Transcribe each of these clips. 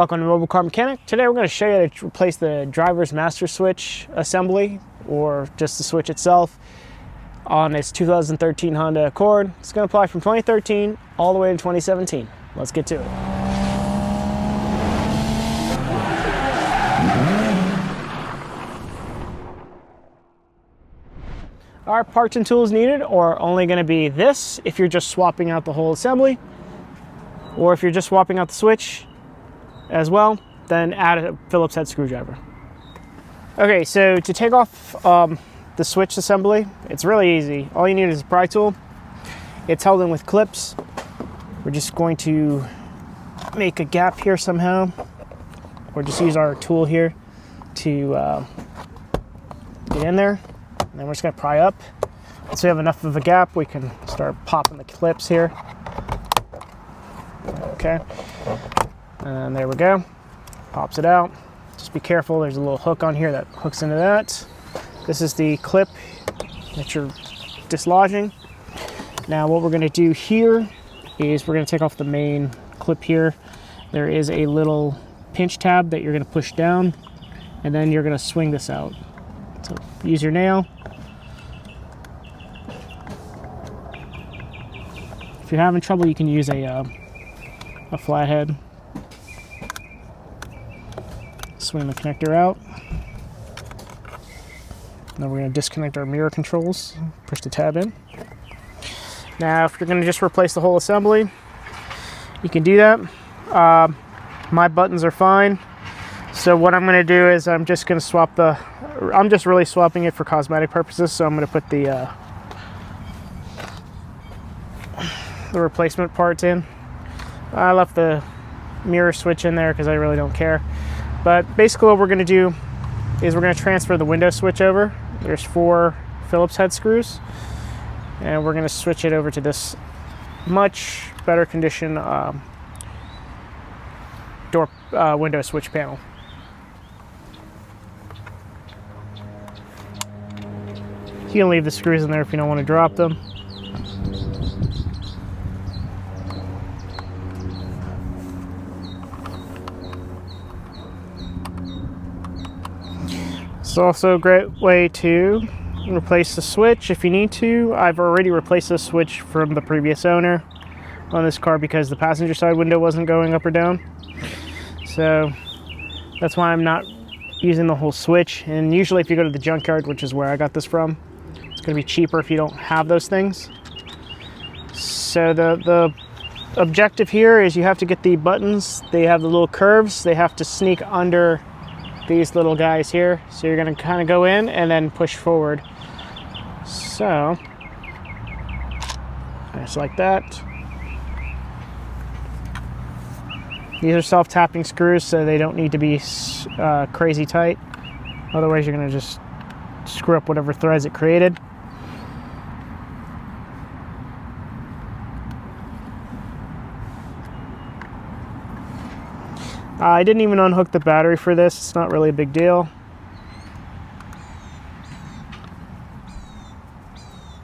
Welcome to Mobile Car Mechanic. Today we're going to show you how to replace the driver's master switch assembly, or just the switch itself, on this 2013 Honda Accord. It's going to apply from 2013 all the way to 2017. Let's get to it. Our parts and tools needed are only going to be this if you're just swapping out the whole assembly, or if you're just swapping out the switch as well, then add a Phillips head screwdriver. Okay, so to take off the switch assembly, it's really easy. All you need is a pry tool. It's held in with clips. We're just going to make a gap here somehow, or just use our tool here to get in there. And then we're just going to pry up. Once we have enough of a gap, we can start popping the clips here. Okay. And there we go. Pops it out. Just be careful, there's a little hook on here that hooks into that. This is the clip that you're dislodging. Now what we're going to do here is we're going to take off the main clip here. There is a little pinch tab that you're going to push down, and then you're going to swing this out. So use your nail. If you're having trouble, you can use a flathead. Swing the connector out. Now we're going to disconnect our mirror controls. Push the tab in. Now, if you're going to just replace the whole assembly, you can do that. My buttons are fine. So what I'm going to do is I'm just going to swap I'm just really swapping it for cosmetic purposes. So I'm going to put the replacement parts in. I left the mirror switch in there because I really don't care. But basically what we're going to do is we're going to transfer the window switch over. There's 4 Phillips head screws, and we're going to switch it over to this much better condition window switch panel. You can leave the screws in there if you don't want to drop them. It's also a great way to replace the switch if you need to. I've already replaced the switch from the previous owner on this car because the passenger side window wasn't going up or down. So that's why I'm not using the whole switch. And usually if you go to the junkyard, which is where I got this from, it's going to be cheaper if you don't have those things. So the objective here is you have to get the buttons. They have the little curves. They have to sneak under these little guys here. So you're going to kind of go in and then push forward. So just like that. These are self-tapping screws, so they don't need to be crazy tight. Otherwise you're going to just screw up whatever threads it created. I didn't even unhook the battery for this. It's not really a big deal.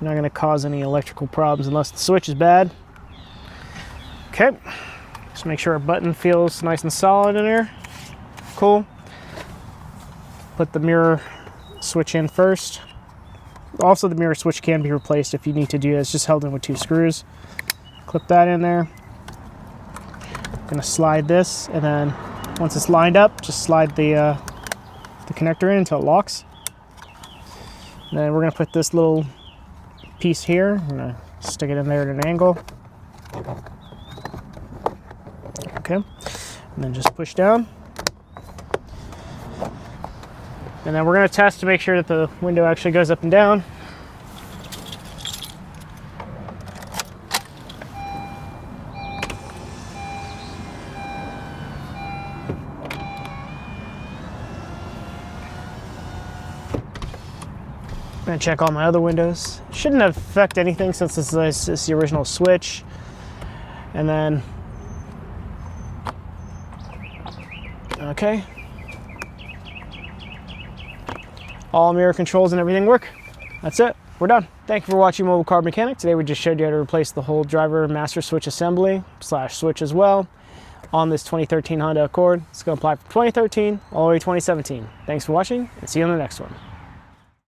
Not going to cause any electrical problems unless the switch is bad. Okay, just make sure our button feels nice and solid in there. Cool. Put the mirror switch in first. Also, the mirror switch can be replaced if you need to do it. It's just held in with 2 screws. Clip that in there. I'm going to slide this, and then once it's lined up, just slide the connector in until it locks. And then we're going to put this little piece here. I'm going to stick it in there at an angle. Okay. And then just push down. And then we're going to test to make sure that the window actually goes up and down. I'm going to check all my other windows. Shouldn't affect anything since this is the original switch. And then, okay. All mirror controls and everything work. That's it. We're done. Thank you for watching Mobile Car Mechanic. Today we just showed you how to replace the whole driver master switch assembly / switch as well on this 2013 Honda Accord. It's going to apply for 2013 all the way to 2017. Thanks for watching, and see you on the next one.